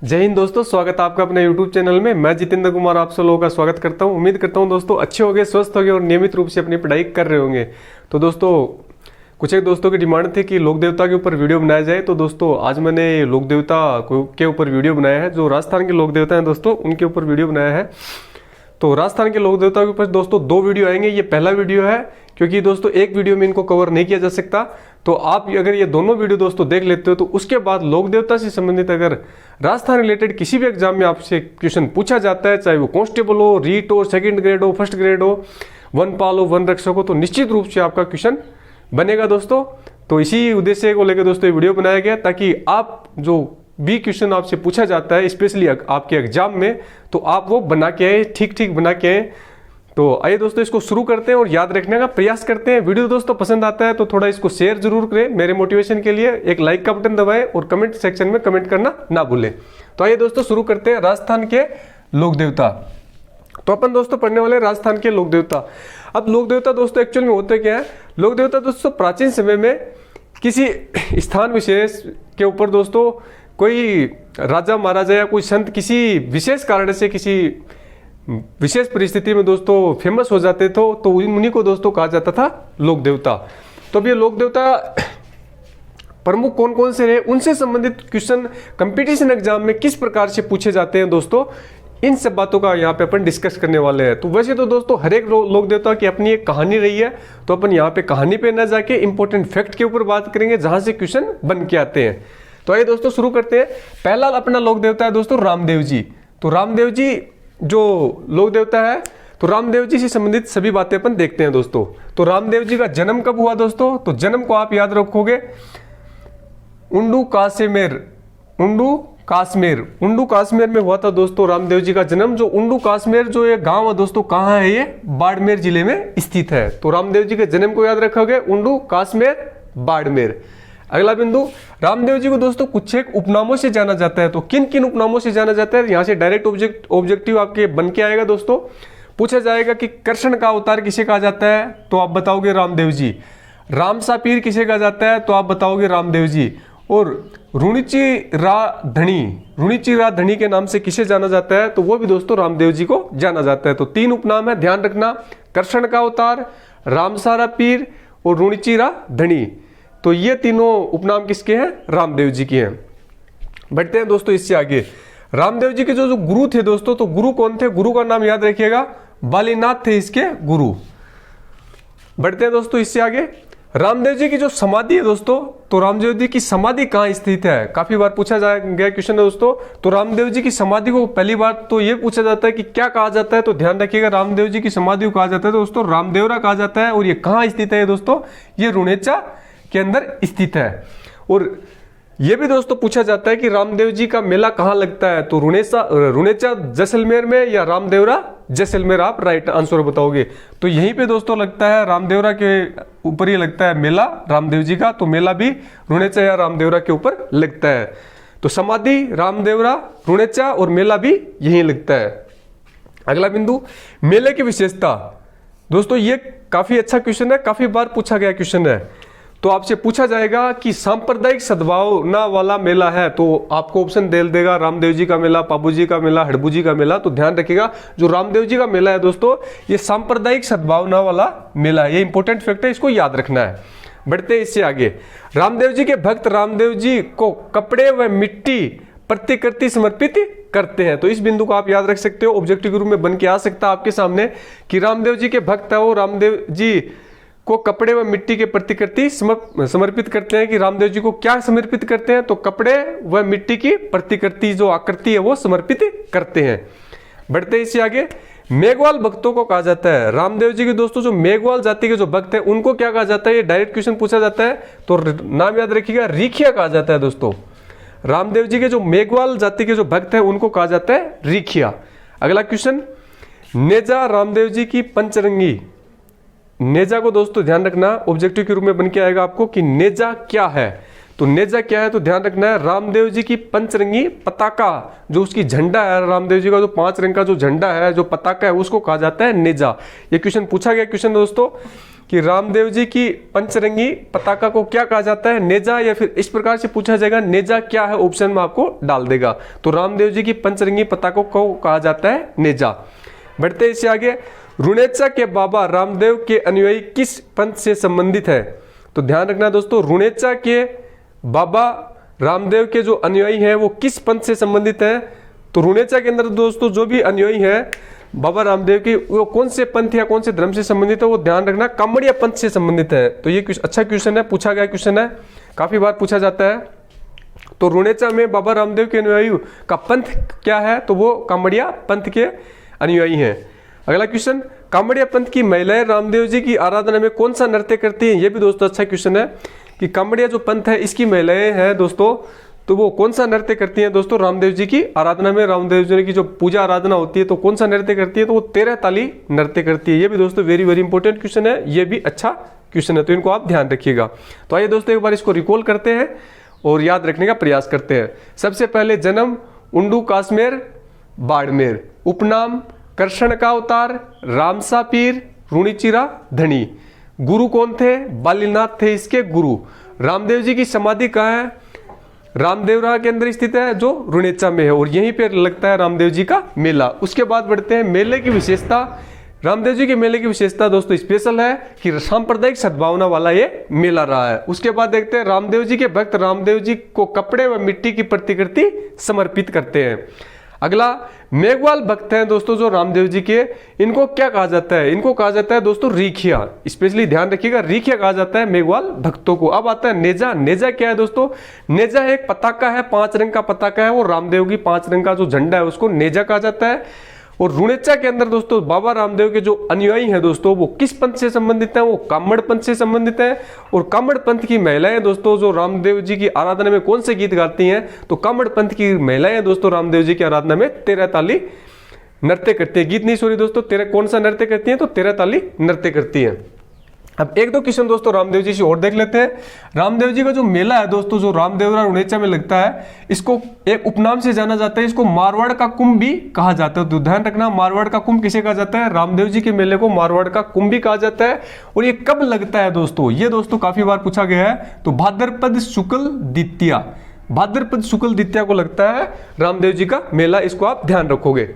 जय हिंद दोस्तों, स्वागत है आपका अपने YouTube चैनल में। मैं जितेंद्र कुमार आप सब लोगों का स्वागत करता हूं। उम्मीद करता हूं दोस्तों अच्छे होंगे, स्वस्थ होंगे और नियमित रूप से अपनी पढ़ाई कर रहे होंगे। तो दोस्तों कुछ एक दोस्तों की डिमांड थी कि लोक देवता के ऊपर वीडियो बनाया जाए, तो दोस्तों आज मैंने लोक देवता के ऊपर वीडियो बनाया है। जो राजस्थान के लोक देवता हैं दोस्तों, उनके ऊपर वीडियो बनाया है। तो राजस्थान के लोक देवता के ऊपर दोस्तों 2 वीडियो आएंगे। ये पहला वीडियो है क्योंकि दोस्तों एक वीडियो में इनको कवर नहीं किया जा सकता। तो आप अगर ये दोनों वीडियो दोस्तों देख लेते हो तो उसके बाद लोक देवता से संबंधित अगर राजस्थान रिलेटेड किसी भी एग्जाम में आपसे क्वेश्चन पूछा जाता है, चाहे वो कांस्टेबल हो, रीट हो, सेकंड ग्रेड हो, फर्स्ट ग्रेड हो, वनपाल हो, वन रक्षक हो, तो निश्चित रूप से आपका क्वेश्चन बनेगा दोस्तों। तो इसी उद्देश्य को लेकर दोस्तों ये वीडियो बनाया गया ताकि आप जो भी क्वेश्चन आपसे पूछा जाता है स्पेशली आपके एग्जाम में, तो आप वो बना के आए, ठीक ठीक बना के आए। तो आइए दोस्तों इसको शुरू करते हैं और याद रखने का प्रयास करते हैं। वीडियो दोस्तों पसंद आता है तो थोड़ा इसको शेयर जरूर करें मेरे मोटिवेशन के लिए। एक लाइक का बटन दबाएं और कमेंट सेक्शन में कमेंट करना ना भूलें। तो आइए दोस्तों शुरू करते हैं राजस्थान के लोक देवता। तो अपन दोस्तों पढ़ने वाले राजस्थान के लोक देवता। अब लोक देवता दोस्तों एक्चुअल में होते क्या है? लोक देवता दोस्तों प्राचीन समय में किसी स्थान विशेष के ऊपर दोस्तों कोई राजा महाराजा या कोई संत किसी विशेष कारण से किसी विशेष परिस्थिति में दोस्तों फेमस हो जाते थे, तो उन्हीं को दोस्तों कहा जाता था लोक देवता। तो अब ये लोक देवता प्रमुख कौन कौन से रहे, उनसे संबंधित क्वेश्चन कंपटीशन एग्जाम में किस प्रकार से पूछे जाते हैं दोस्तों, इन सब बातों का यहाँ पे अपन डिस्कस करने वाले हैं। तो वैसे तो दोस्तों हर एक लोक देवता की अपनी एक कहानी रही है, तो अपन यहाँ पे कहानी पे न जाके इंपॉर्टेंट फैक्ट के ऊपर बात करेंगे जहां से क्वेश्चन बन के आते हैं। तो आइए दोस्तों शुरू करते हैं। पहला अपना लोक देवता है दोस्तों रामदेव जी। तो रामदेव जी जो लोक देवता है, तो रामदेव जी से संबंधित सभी बातें अपन देखते हैं दोस्तों। तो रामदेव जी का जन्म कब हुआ दोस्तों? तो जन्म को आप याद रखोगे उंडू काश्मीर में हुआ था दोस्तों रामदेव जी का जन्म। जो उंडू काश्मीर जो ये गांव है दोस्तों, कहाँ है? ये बाड़मेर जिले में स्थित है। तो रामदेव जी के जन्म को याद रखोगे उंडू काश्मीर बाड़मेर। अगला बिंदु, रामदेव जी को दोस्तों कुछ एक उपनामों से जाना जाता है। तो किन किन उपनामों से जाना जाता है? यहां से डायरेक्ट ऑब्जेक्टिव आपके बन के आएगा दोस्तों। पूछा जाएगा कि कृष्ण का अवतार किसे कहा जाता है? तो आप बताओगे रामदेव जी। रामसा पीर किसे कहा जाता है? तो आप बताओगे रामदेव जी। और रुणिचीरा धनी के नाम से किसे जाना जाता है? तो वो भी दोस्तों रामदेव जी को जाना जाता है। तो 3 उपनाम है, ध्यान रखना, कृष्ण का अवतार, रामसारा पीर और रुणिचीरा धनी। तो ये तीनों उपनाम किसके हैं? रामदेव जी के हैं। बढ़ते हैं दोस्तों इससे आगे। रामदेव जी के जो गुरु थे दोस्तों, तो गुरु कौन थे? गुरु का नाम याद रखिएगा, बालीनाथ थे इसके गुरु। बढ़ते हैं दोस्तों इससे आगे। रामदेव जी की जो समाधि है दोस्तों, तो रामदेव जी की समाधि कहाँ स्थित है? काफी बार पूछा गया क्वेश्चन है दोस्तों। तो रामदेव जी की समाधि को पहली बार तो ये पूछा जाता है कि क्या कहा जाता है? तो ध्यान रखिएगा, रामदेव जी की समाधि को कहा जाता है दोस्तों रामदेवरा कहा जाता है। और ये कहाँ स्थित है दोस्तों? ये रुणेचा के अंदर स्थित है। और यह भी दोस्तों पूछा जाता है कि रामदेव जी का मेला कहां लगता है? तो रुणेचा जैसलमेर में या रामदेवरा जैसलमेर, आप राइट आंसर बताओगे। तो यहीं पे दोस्तों लगता है, रामदेवरा के ऊपर ही लगता है मेला रामदेव जी का। तो मेला भी रुणेचा या रामदेवरा के ऊपर लगता है। तो समाधि रामदेवरा, रुणेचा और मेला भी यहीं लगता है। अगला बिंदु, मेले की विशेषता। दोस्तों ये काफी अच्छा क्वेश्चन है, काफी बार पूछा गया क्वेश्चन है। तो आपसे पूछा जाएगा कि सांप्रदायिक सद्भावना वाला मेला है, तो आपको ऑप्शन दे देगा रामदेव जी का मेला, पाबू जी का मेला, हड़बू जी का मेला। तो ध्यान रखिएगा, जो रामदेव जी का मेला है दोस्तों, ये सांप्रदायिक सद्भावना वाला मेला है। ये इंपॉर्टेंट फैक्ट है, इसको याद रखना है। बढ़ते हैं इससे आगे। रामदेव जी के भक्त रामदेव जी को कपड़े व मिट्टी प्रतिकृति समर्पित करते हैं। तो इस बिंदु को आप याद रख सकते हो, ऑब्जेक्टिव रूप में बन के आ सकता है आपके सामने कि रामदेव जी के भक्त है वो रामदेव जी को कपड़े व मिट्टी के प्रतिकृति समर्पित करते हैं। कि रामदेव जी को क्या समर्पित करते हैं? तो कपड़े व मिट्टी की प्रतिकृति जो आकृति है वो समर्पित करते हैं। बढ़ते इससे आगे। मेघवाल भक्तों को कहा जाता है, रामदेव जी के दोस्तों जो मेघवाल जाति के जो भक्त हैं उनको क्या कहा जाता है? ये डायरेक्ट क्वेश्चन पूछा जाता है। तो नाम याद रखिएगा, रीखिया कहा जाता है दोस्तों। रामदेव जी के जो मेघवाल जाति के जो भक्त हैं उनको कहा जाता है रीखिया। अगला क्वेश्चन, नेजा रामदेव जी की पंचरंगी। नेजा को दोस्तों ध्यान रखना, ऑब्जेक्टिव के रूप में बन के आएगा आपको कि नेजा क्या है? तो नेजा क्या है, तो ध्यान रखना है रामदेव जी की पंचरंगी पताका, जो उसकी झंडा है रामदेव जी का, जो 5 रंग का जो झंडा है, जो पताका है, उसको कहा जाता है नेजा। ये क्वेश्चन पूछा गया क्वेश्चन दोस्तों कि रामदेव जी की पंचरंगी पताका को क्या कहा जाता है, नेजा, या फिर इस प्रकार से पूछा जाएगा नेजा क्या है, ऑप्शन में आपको डाल देगा। तो रामदेव जी की पंचरंगी पताका को कहा जाता है नेजा। बढ़ते इससे आगे, रुणेचा के बाबा रामदेव के अनुयायी किस पंथ से संबंधित है। तो ध्यान रखना दोस्तों, रुणेचा के बाबा रामदेव के जो अनुयायी हैं वो किस पंथ से संबंधित है। तो रुणेचा के अंदर दोस्तों जो भी अनुयायी है बाबा रामदेव की, वो कौन से पंथ या कौन से धर्म से संबंधित है, वो ध्यान रखना कामड़िया पंथ से संबंधित है। तो ये अच्छा क्वेश्चन है, पूछा गया क्वेश्चन है, काफी बार पूछा जाता है। तो रुणेचा में बाबा रामदेव के अनुयायी का पंथ क्या है, तो वो कामड़िया पंथ के अनुयायी हैं। अगला क्वेश्चन, कामड़िया पंथ की महिलाएं रामदेव जी की आराधना में कौन सा नृत्य करती हैं। ये भी दोस्तों अच्छा क्वेश्चन है कि कामड़िया जो पंथ है इसकी महिलाएं हैं दोस्तों, तो वो कौन सा नृत्य करती हैं दोस्तों रामदेव जी की आराधना में। रामदेव जी की जो पूजा आराधना होती है तो कौन सा नृत्य करती है, तो वो 13 ताली नृत्य करती है। ये भी दोस्तों वेरी वेरी इंपॉर्टेंट क्वेश्चन है, ये भी अच्छा क्वेश्चन है, तो इनको आप ध्यान रखिएगा। तो आइए दोस्तों एक बार इसको रिकॉल करते हैं और याद रखने का प्रयास करते हैं। सबसे पहले जन्म उंडू काश्मीर बाड़मेर, उपनाम कृष्ण का अवतार, रामसा पीर, रुणिचिरा धनी। गुरु कौन थे, बालीनाथ थे इसके गुरु। रामदेव जी की समाधि कहाँ है, रामदेवरा के अंदर स्थित है जो रुणेचा में है, और यहीं पे लगता है रामदेव जी का मेला। उसके बाद बढ़ते हैं मेले की विशेषता। रामदेव जी के मेले की विशेषता दोस्तों स्पेशल है कि सांप्रदायिक सद्भावना वाला ये मेला रहा है। उसके बाद देखते हैं रामदेव जी के भक्त रामदेव जी को कपड़े व मिट्टी की प्रतिकृति समर्पित करते हैं। अगला, मेघवाल भक्त हैं दोस्तों जो रामदेव जी के, इनको क्या कहा जाता है, इनको कहा जाता है दोस्तों रीखिया। स्पेशली ध्यान रखिएगा, रीखिया कहा जाता है मेघवाल भक्तों को। अब आता है नेजा। नेजा क्या है दोस्तों, नेजा एक पताका है, 5 रंग का पताका है, और रामदेव की 5 रंग का जो झंडा है उसको नेजा कहा जाता है। और रुणेचा के अंदर दोस्तों बाबा रामदेव के जो अनुयायी हैं दोस्तों वो किस पंथ से संबंधित हैं, वो कामड़ पंथ से संबंधित हैं। और कामड़ पंथ की महिलाएं दोस्तों जो रामदेव जी की आराधना में कौन से गीत गाती हैं, तो कामड़ पंथ की महिलाएं दोस्तों रामदेव जी की आराधना में 13 ताली नृत्य करती है। गीत नहीं सॉरी दोस्तों, 13 कौन सा नृत्य करती है, तो 13 ताली नृत्य करती है। अब एक दो क्वेश्चन दोस्तों रामदेव जी से और देख लेते हैं। रामदेव जी का जो मेला है दोस्तों जो रामदेवरा रुणेचा में लगता है, इसको एक उपनाम से जाना जाता है, इसको मारवाड़ का कुंभ भी कहा जाता है। तो ध्यान रखना, मारवाड़ का कुंभ किसे कहा जाता है, रामदेव जी के मेले को मारवाड़ का कुंभ भी कहा जाता है। और ये कब लगता है दोस्तों, ये दोस्तों काफी बार पूछा गया है। तो भाद्रपद शुक्ल द्वितीया, भाद्रपद शुक्ल द्वितीया को लगता है रामदेव जी का मेला, इसको आप ध्यान रखोगे।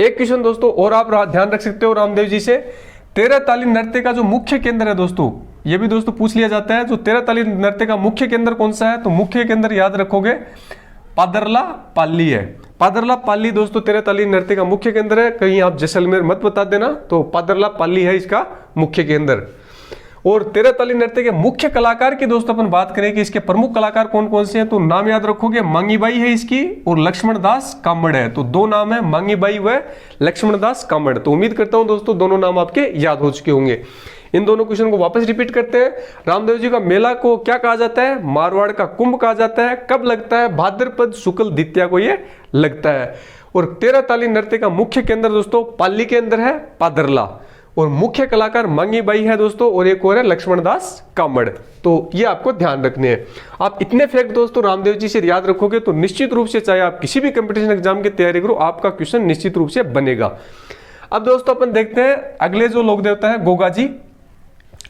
एक क्वेश्चन दोस्तों और आप ध्यान रख सकते हो रामदेव जी से, 13 ताली नृत्य का जो मुख्य केंद्र है दोस्तों, ये भी दोस्तों पूछ लिया जाता है, जो 13 ताली नृत्य का मुख्य केंद्र कौन सा है, तो मुख्य केंद्र याद रखोगे पादरला पाली है। पादरला पाली दोस्तों 13 ताली नृत्य का मुख्य केंद्र है, कहीं आप जैसलमेर मत बता देना, तो पादरला पाली है इसका मुख्य केंद्र। और 13 ताली नृत्य के मुख्य कलाकार की दोस्तों अपन बात करें कि इसके प्रमुख कलाकार कौन कौन से हैं, तो नाम याद रखोगे, मांगीबाई है इसकी और लक्ष्मण दास कामड़ है। तो 2 नाम है, मांगीबाई व लक्ष्मण दास कामड़। तो उम्मीद करता हूं दोस्तों दोनों नाम आपके याद हो चुके होंगे। इन दोनों क्वेश्चन को वापस रिपीट करते हैं। रामदेव जी का मेला को क्या कहा जाता है, मारवाड़ का कुंभ कहा जाता है। कब लगता है, भाद्रपद शुक्ल द्वितीया को ये लगता है। और 13 ताली नृत्य का मुख्य केंद्र दोस्तों पाली के अंदर है पादरला, और मुख्य कलाकार मांगीबाई है दोस्तों, और एक और है लक्ष्मण दास कामड़। तो ये आपको ध्यान रखने हैं। आप इतने फैक्ट दोस्तों रामदेव जी से याद रखोगे तो निश्चित रूप से चाहे आप किसी भी कंपटीशन एग्जाम की तैयारी करो, आपका क्वेश्चन निश्चित रूप से बनेगा। अब दोस्तों अपन देखते हैं अगले जो लोक देवता है गोगा जी।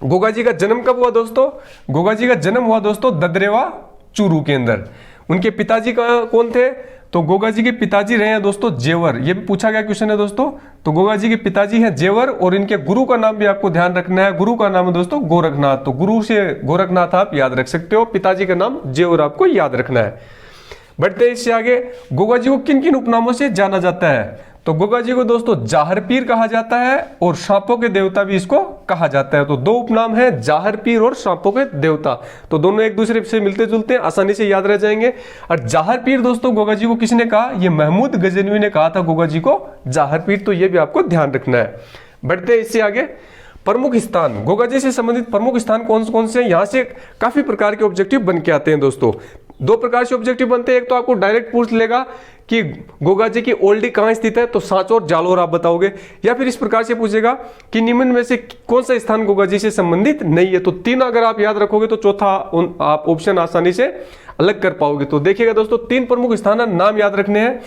गोगा जी का जन्म कब हुआ दोस्तों, गोगा जी का जन्म हुआ दोस्तों ददरेवा चूरू के अंदर। उनके पिताजी कौन थे, तो गोगा जी के पिताजी रहे हैं दोस्तों जेवर। ये भी पूछा गया क्वेश्चन है दोस्तों। तो गोगा जी के पिताजी हैं जेवर, और इनके गुरु का नाम भी आपको ध्यान रखना है। गुरु का नाम है दोस्तों गोरखनाथ। तो गुरु से गोरखनाथ आप याद रख सकते हो, पिताजी का नाम जेवर आपको याद रखना है। बढ़ते इससे आगे, गोगा जी को किन किन उपनामों से जाना जाता है, तो गोगा जी को दोस्तों जाहर पीर कहा जाता है, और सांपों के देवता भी इसको कहा जाता है। तो 2 उपनाम है, जाहर पीर और सांपों के देवता। तो दोनों एक दूसरे से मिलते जुलते हैं, आसानी से याद रह जाएंगे। और जाहर पीर दोस्तों गोगा जी को किसने कहा, ये महमूद गजनवी ने कहा था गोगा जी को जाहर पीर। तो ये भी आपको ध्यान रखना है। बढ़ते इससे आगे, प्रमुख स्थान, गोगा जी से संबंधित प्रमुख स्थान कौन कौन से हैं, यहां से काफी प्रकार के ऑब्जेक्टिव बन के आते हैं दोस्तों। दो प्रकार से ऑब्जेक्टिव बनते हैं। एक तो आपको डायरेक्ट पूछ लेगा कि गोगा जी की ओल्डी कहाँ स्थित है, तो सांचौर जालोर आप बताओगे, या फिर इस प्रकार से पूछेगा कि निम्न में से कौन सा स्थान गोगा जी से संबंधित नहीं है। तो तीन अगर आप याद रखोगे तो चौथा आप ऑप्शन आसानी से अलग कर पाओगे। तो देखिएगा दोस्तों, तीन प्रमुख स्थान नाम याद रखने हैं।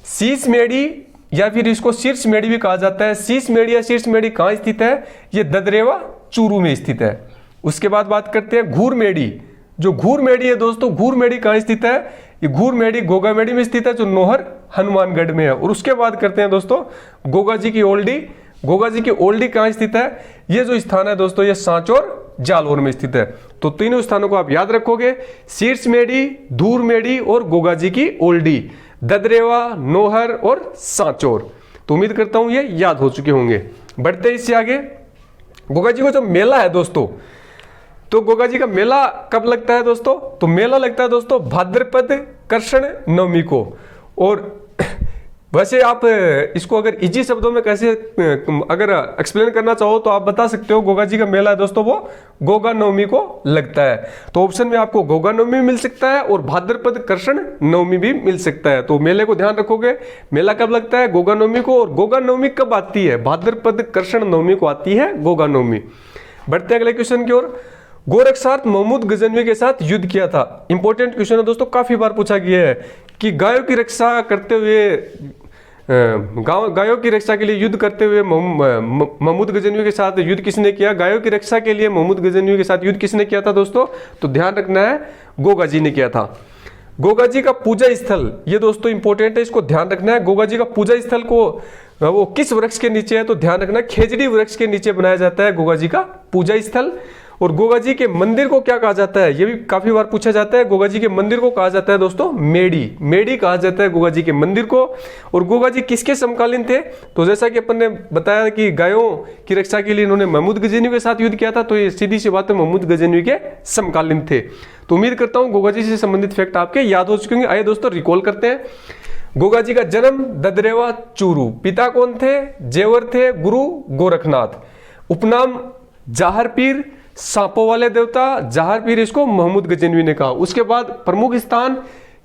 शीश मेड़ी या फिर इसको शीर्ष मेड़ी भी कहा जाता है। शीश मेड़ी या शीर्ष मेड़ी कहाँ स्थित है, ये ददरेवा चूरू में स्थित है। उसके बाद बात करते हैं घूर मेड़ी। जो घूर मेड़ी है दोस्तों, घूर मेड़ी कहाँ स्थित है, ये घूर मेड़ी गोगा मेड़ी में स्थित है, जो नोहर हनुमानगढ़ में है। और उसके बाद करते हैं दोस्तों गोगा जी की ओल्डी। गोगा जी की ओल्डी कहाँ स्थित है, ये जो स्थान है दोस्तों ये सांचौर जालोर में स्थित है। तो तीनों स्थानों को आप याद रखोगे, शीर्ष मेड़ी, धूर मेड़ी और गोगा जी की ओल्डी, ददरेवा, नोहर और सांचौर। तो उम्मीद करता हूं ये याद हो चुके होंगे। बढ़ते हैं इससे आगे। गोगा जी को जो मेला है दोस्तों, तो गोगा जी का मेला कब लगता है दोस्तों, तो मेला लगता है दोस्तों भाद्रपद कृष्ण नवमी को। और वैसे आप इसको अगर इजी शब्दों में कैसे अगर एक्सप्लेन करना चाहो तो आप बता सकते हो, गोगा जी का मेला है दोस्तों वो गोगा नवमी को लगता है। तो ऑप्शन में आपको गोगा नवमी मिल सकता है और भाद्रपद कृष्ण नवमी भी मिल सकता है। तो मेले को ध्यान रखोगे, मेला कब लगता है, गोगा नवमी को। और गोगा नवमी कब आती है, भाद्रपद कृष्ण नवमी को आती है गोगा नवमी। बढ़ते हैं अगले क्वेश्चन की ओर। गोरक्षार्थ महमूद गजनवी के साथ युद्ध किया था। इंपॉर्टेंट क्वेश्चन है दोस्तों, काफी बार पूछा गया है कि गायों की रक्षा करते हुए गायों की रक्षा के लिए युद्ध करते हुए महमूद गजनवी के साथ युद्ध किसने किया। गायों की रक्षा के लिए महमूद गजनवी के साथ युद्ध किसने किया था दोस्तों, तो ध्यान रखना है गोगा जी ने किया था। गोगा जी का पूजा स्थल, ये दोस्तों इंपॉर्टेंट है, इसको ध्यान रखना है। गोगा जी का पूजा स्थल को वो किस वृक्ष के नीचे है, तो ध्यान रखना खेजड़ी वृक्ष के नीचे बनाया जाता है गोगा जी का पूजा स्थल। और गोगा जी के मंदिर को क्या कहा जाता है, ये भी काफी बार पूछा जाता है। गोगा जी के मंदिर को कहा जाता है दोस्तों मेड़ी, मेड़ी कहा जाता है गोगा जी के मंदिर को। और गोगा जी किसके समकालीन थे, तो जैसा कि अपन ने बताया कि गायों की रक्षा के लिए इन्होंने महमूद गजनवी के साथ युद्ध किया था, तो ये सीधी सी बात है महमूद गजनवी के समकालीन थे। तो उम्मीद करता हूं गोगा जी से संबंधित फैक्ट आपके याद हो चुके होंगे। आइए दोस्तों रिकॉल करते हैं। गोगा जी का जन्म ददरेवा चूरू, पिता कौन थे, जेवर थे, गुरु गोरखनाथ, उपनाम जाहर पीर, सांपों वाले देवता जाहर पीर, इसको महमूद गजनवी ने कहा। उसके बाद प्रमुख स्थान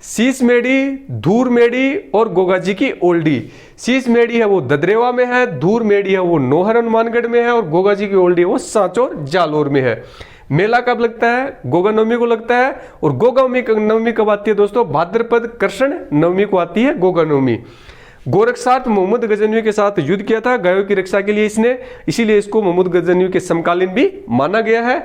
शीश मेड़ी, धूर मेड़ी और गोगा जी की ओल्डी। शीश मेड़ी है वो ददरेवा में है, धूर मेड़ी है वो नोहर हनुमानगढ़ में है, और गोगा जी की ओल्डी है वो सांचौर जालोर में है। मेला कब लगता है, गोगा नवमी को लगता है। और गोगा नवमी कब आती है दोस्तों, भाद्रपद कृष्ण नवमी को आती है गोगा नवमी। गोरक्षार्थ महमूद गजनवी के साथ युद्ध किया था गायों की रक्षा के लिए इसने, इसीलिए इसको महमूद गजनवी के समकालीन भी माना गया है।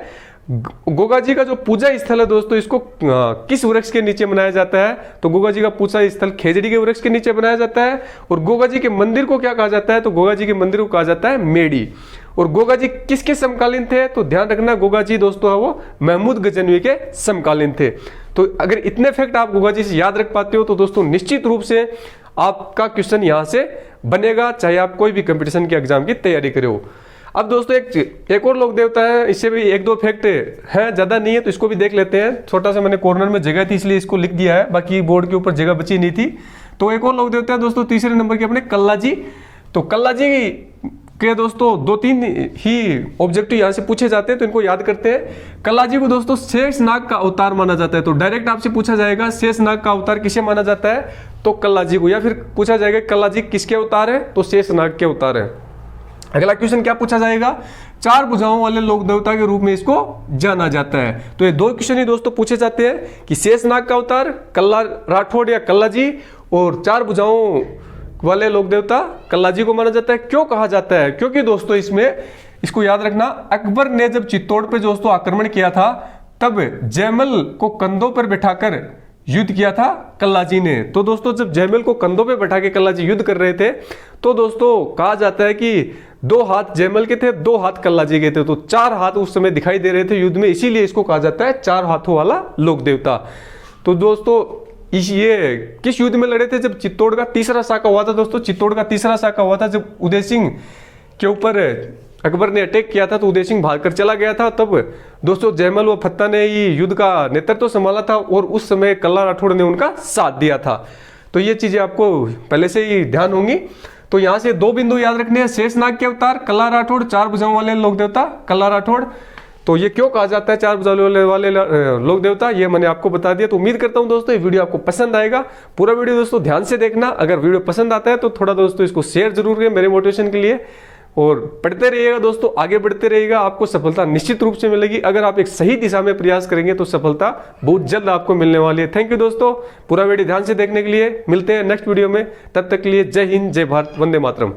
गोगा जी का जो पूजा स्थल है दोस्तों, इसको किस वृक्ष के नीचे बनाया जाता है, तो गोगा जी का पूजा स्थल खेजड़ी के वृक्ष के नीचे बनाया जाता है। और गोगा जी के मंदिर को क्या कहा जाता है, तो गोगा जी के मंदिर को कहा जाता है मेड़ी। और गोगा जी किसके समकालीन थे, तो ध्यान रखना गोगा जी दोस्तों है वो महमूद गजनवी के समकालीन थे। तो अगर इतने फैक्ट आप गोगा जी से याद रख पाते हो तो दोस्तों निश्चित रूप से आपका क्वेश्चन यहां से बनेगा, चाहे आप कोई भी कंपटीशन के एग्जाम की तैयारी करे हो। अब दोस्तों एक और लोक देवता है, इससे भी एक दो फैक्ट है, ज्यादा नहीं है, तो इसको भी देख लेते हैं। छोटा सा मैंने कॉर्नर में जगह थी इसलिए इसको लिख दिया है, बाकी बोर्ड के ऊपर जगह बची नहीं थी। तो एक और लोक देवता है दोस्तों तीसरे नंबर के अपने कल्ला जी। तो कल्ला जी के दोस्तों दो तीन ही ऑब्जेक्टिव यहां से पूछे जाते हैं, तो इनको याद करते हैं। कल्ला जी को दोस्तों शेषनाग का अवतार माना जाता है। तो डायरेक्ट आपसे पूछा जाएगा शेषनाग का अवतार किसे माना जाता है, तो कल्ला जी को। या फिर पूछा जाएगा कल्ला जी किसके अवतार है, तो शेषनाग के अवतार है। अगला क्वेश्चन क्या पूछा जाएगा, चार भुजाओं वाले लोक देवता के रूप में इसको जाना जाता है। तो ये दो क्वेश्चन ही दोस्तों पूछे जाते हैं कि शेषनाग का अवतार कल्ला राठौड़ या कल्ला जी, और चार भुजाओं वाले लोक देवता कल्ला जी को माना जाता है। क्यों कहा जाता है, क्योंकि दोस्तों इसमें इसको याद रखना, अकबर ने जब चित्तौड़ पे दोस्तों आक्रमण किया था, तब जयमल को कंधों पर बैठाकर युद्ध किया था कल्ला जी ने। तो दोस्तों जब जयमल को कंधों पे बैठा के कल्ला जी युद्ध कर रहे थे, तो दोस्तों कहा जाता है कि दो हाथ जयमल के थे, दो हाथ कल्ला जी के थे, तो चार हाथ उस समय दिखाई दे रहे थे युद्ध में, इसीलिए इसको कहा जाता है चार हाथों वाला लोक देवता। तो दोस्तों ये किस युद्ध में लड़े थे, जब चित्तौड़ का तीसरा साका हुआ था दोस्तों। चित्तौड़ का तीसरा साका हुआ था जब उदय सिंह के ऊपर अकबर ने अटैक किया था, तो उदय सिंह भागकर चला गया था। तब दोस्तों जयमल व फत्ता ने ये युद्ध का नेतृत्व संभाला था, और उस समय कल्ला राठौड़ ने उनका साथ दिया था। तो ये चीजें आपको पहले से ही ध्यान होंगी। तो यहां से दो बिंदु याद रखने हैं, शेषनाग के अवतार कल्ला राठौड़, चार भुजाओं वाले लोक देवता कल्ला राठौड़। तो ये क्यों कहा जाता है चार भुजाओं वाले लोक देवता, ये मैंने आपको बता दिया। तो उम्मीद करता हूं दोस्तों ये वीडियो आपको पसंद आएगा। पूरा वीडियो दोस्तों ध्यान से देखना। अगर वीडियो पसंद आता है तो थोड़ा दोस्तों इसको शेयर जरूर करें मेरे मोटिवेशन के लिए, और पढ़ते रहिएगा दोस्तों, आगे बढ़ते रहिएगा, आपको सफलता निश्चित रूप से मिलेगी। अगर आप एक सही दिशा में प्रयास करेंगे तो सफलता बहुत जल्द आपको मिलने वाली है। थैंक यू दोस्तों, पूरा वीडियो ध्यान से देखने के लिए। मिलते हैं नेक्स्ट वीडियो में, तब तक के लिए जय हिंद, जय भारत, वंदे मातरम।